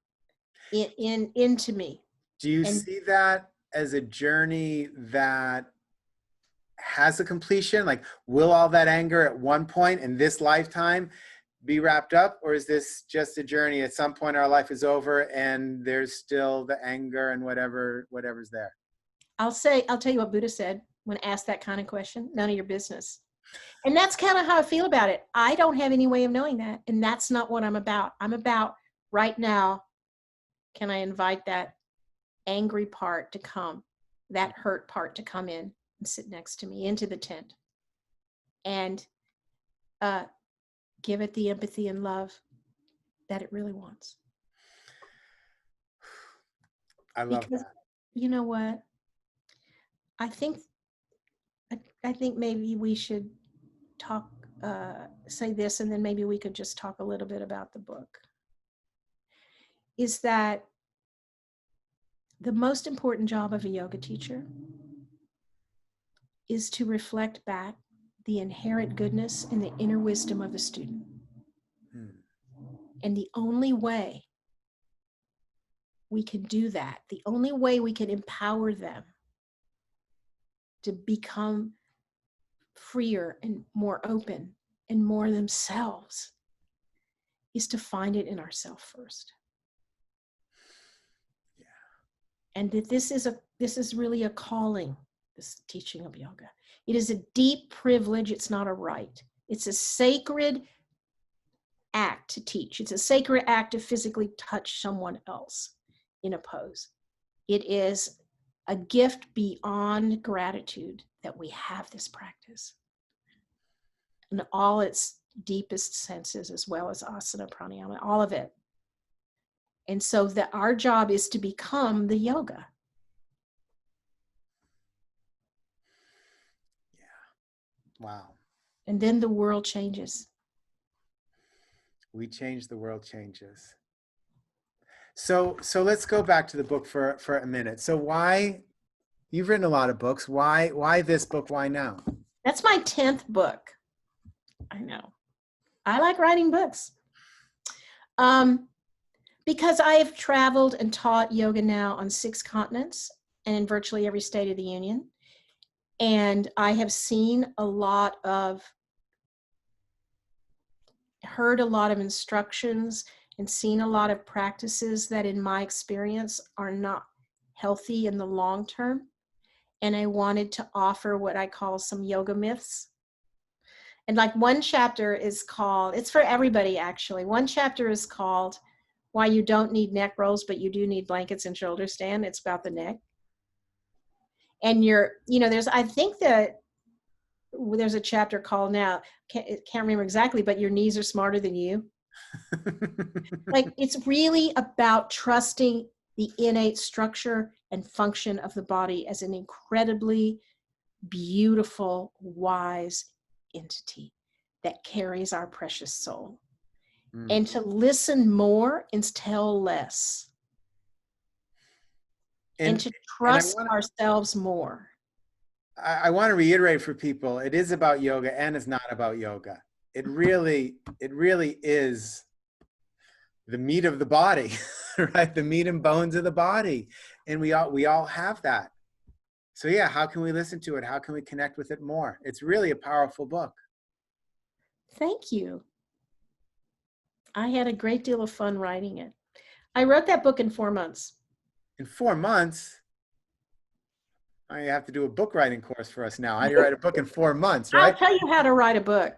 into me. Do you see that as a journey that has a completion? Like, will all that anger at one point in this lifetime be wrapped up? Or is this just a journey? At some point our life is over and there's still the anger and whatever's there. I'll tell you what Buddha said when asked that kind of question: none of your business. And that's kind of how I feel about it. I don't have any way of knowing that. And that's not what I'm about. I'm about right now, can I invite that angry part to come, that hurt part to come in and sit next to me into the tent and give it the empathy and love that it really wants. I love that. You know what? I think maybe we should say this, and then maybe we could just talk a little bit about the book. Is that the most important job of a yoga teacher is to reflect back the inherent goodness and the inner wisdom of the student. And the only way we can do that, the only way we can empower them to become freer and more open and more themselves, is to find it in ourselves first. Yeah. And that this is really a calling, this teaching of yoga. It is a deep privilege. It's not a right. It's a sacred act to teach. It's a sacred act to physically touch someone else in a pose. It is a gift beyond gratitude that we have this practice in all its deepest senses, as well as asana, pranayama, all of it. And so that our job is to become the yoga. Yeah. Wow. And then the world changes. We change, the world changes. So let's go back to the book for a minute. So why, you've written a lot of books. Why this book? Why now? That's my 10th book. I know. I like writing books. Because I have traveled and taught yoga now on 6 continents and in virtually every state of the union. And I have seen a lot of, heard a lot of instructions and seen a lot of practices that in my experience are not healthy in the long term. And I wanted to offer what I call some yoga myths. And like one chapter is called, it's for everybody actually. One chapter is called Why You Don't Need Neck Rolls, But You Do Need Blankets and Shoulder Stand. It's about the neck. And I think that there's a chapter called now, can't remember exactly, but your knees are smarter than you. Like, it's really about trusting the innate structure and function of the body as an incredibly beautiful, wise entity that carries our precious soul. And to listen more and tell less. And to trust ourselves more. I want to reiterate for people, it is about yoga and it's not about yoga. It really is the meat of the body, right? The meat and bones of the body. And we all have that. So yeah, how can we listen to it? How can we connect with it more? It's really a powerful book. Thank you. I had a great deal of fun writing it. I wrote that book in 4 months. In 4 months? I have to do a book writing course for us now. How do you write a book in 4 months, right? I'll tell you how to write a book.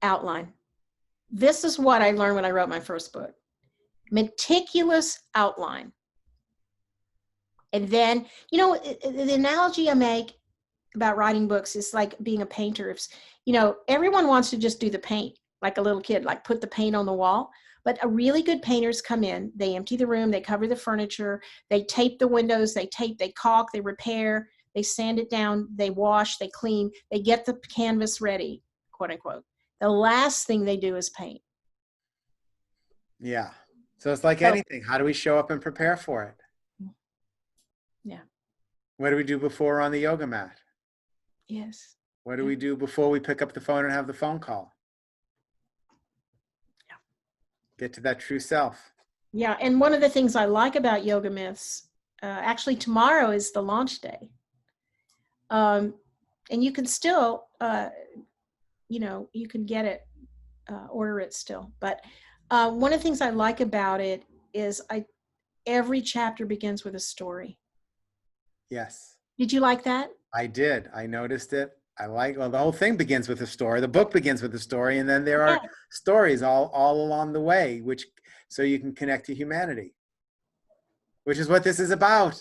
Outline. This is what I learned when I wrote my first book. Meticulous outline. And then, the analogy I make about writing books is like being a painter. Everyone wants to just do the paint like a little kid, like put the paint on the wall. But a really good painters come in, they empty the room, they cover the furniture, they tape the windows, they caulk, they repair, they sand it down, they wash, they clean, they get the canvas ready, quote unquote. The last thing they do is paint. Yeah. So it's like anything. How do we show up and prepare for it? Yeah. What do we do before we're on the yoga mat? Yes. What do we do before we pick up the phone and have the phone call? Yeah. Get to that true self. Yeah. And one of the things I like about Yoga Myths, actually tomorrow is the launch day. And you can still, you can get it, order it still. But one of the things I like about it is every chapter begins with a story. Yes. Did you like that? I did. I noticed it. The whole thing begins with a story. The book begins with a story, and then there are stories all along the way, so you can connect to humanity, which is what this is about.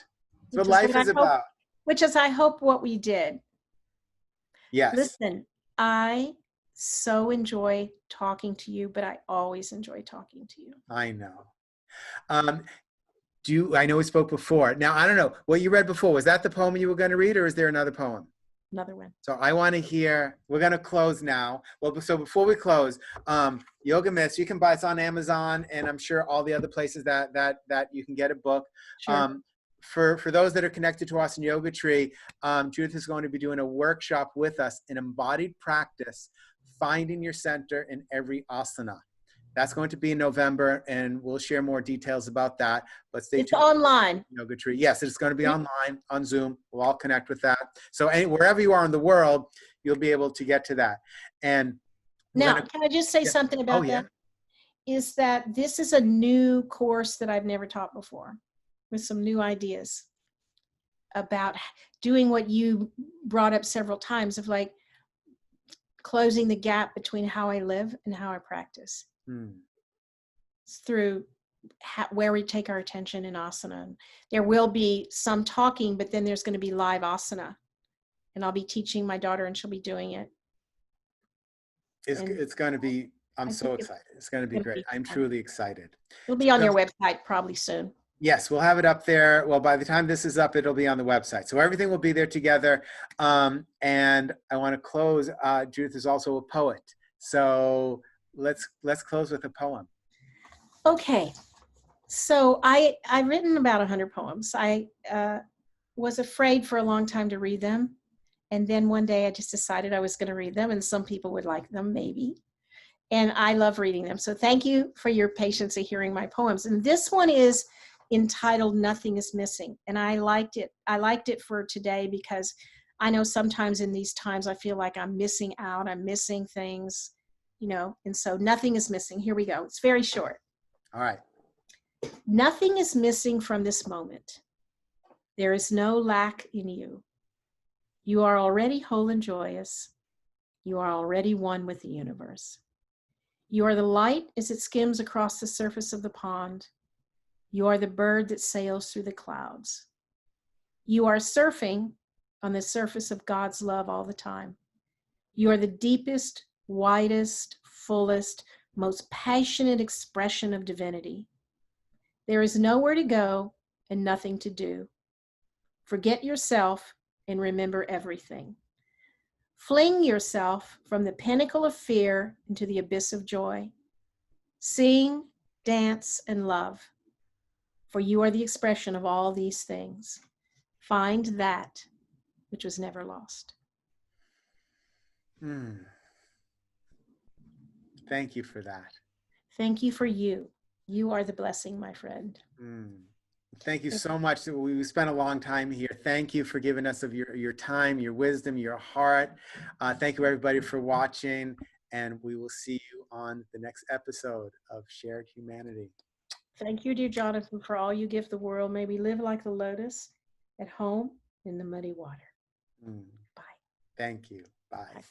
It's what life is about. Which is, I hope, what we did. Yes. Listen, I so enjoy talking to you, but I always enjoy talking to you. I know. I know we spoke before. Now, I don't know what you read before. Was that the poem you were going to read, or is there another poem? Another one. So I want to hear, we're going to close now. Well, so before we close, Yoga Myths, you can buy it on Amazon, and I'm sure all the other places that you can get a book. Sure. For those that are connected to us in Yoga Tree, Judith is going to be doing a workshop with us in embodied practice, finding your center in every asana. That's going to be in November, and we'll share more details about that. But stay tuned. It's online. Yoga Tree. Yes, it's going to be online on Zoom. We'll all connect with that. So wherever you are in the world, you'll be able to get to that. And now, can I just say something about that? Is that this is a new course that I've never taught before, with some new ideas about doing what you brought up several times, of like closing the gap between how I live and how I practice. Through where we take our attention in asana. There will be some talking, but then there's going to be live asana, and I'll be teaching my daughter, and she'll be doing it. It's going to be, I'm so excited. It's going to be great. I'm truly excited. It'll be on your website probably soon. Yes, we'll have it up there. Well, by the time this is up, it'll be on the website. So everything will be there together. And I want to close. Judith is also a poet. So let's close with a poem. Okay. So I've written about 100 poems. I was afraid for a long time to read them. And then one day I just decided I was going to read them, and some people would like them, maybe. And I love reading them. So thank you for your patience in hearing my poems. And this one is entitled Nothing is Missing. And I liked it. I liked it for today because I know sometimes in these times I feel like I'm missing out. I'm missing things, and so nothing is missing. Here we go. It's very short. All right. Nothing is missing from this moment. There is no lack in you. You are already whole and joyous. You are already one with the universe. You are the light as it skims across the surface of the pond. You are the bird that sails through the clouds. You are surfing on the surface of God's love all the time. You are the deepest, widest, fullest, most passionate expression of divinity. There is nowhere to go and nothing to do. Forget yourself and remember everything. Fling yourself from the pinnacle of fear into the abyss of joy. Sing, dance, and love, for you are the expression of all these things. Find that which was never lost. Thank you for that. Thank you for you. You are the blessing, my friend. Thank you so much. We spent a long time here. Thank you for giving us of your time, your wisdom, your heart. Thank you, everybody, for watching. And we will see you on the next episode of Shared Humanity. Thank you, dear Jonathan, for all you give the world. May we live like the lotus at home in the muddy water. Bye. Thank you. Bye. Bye.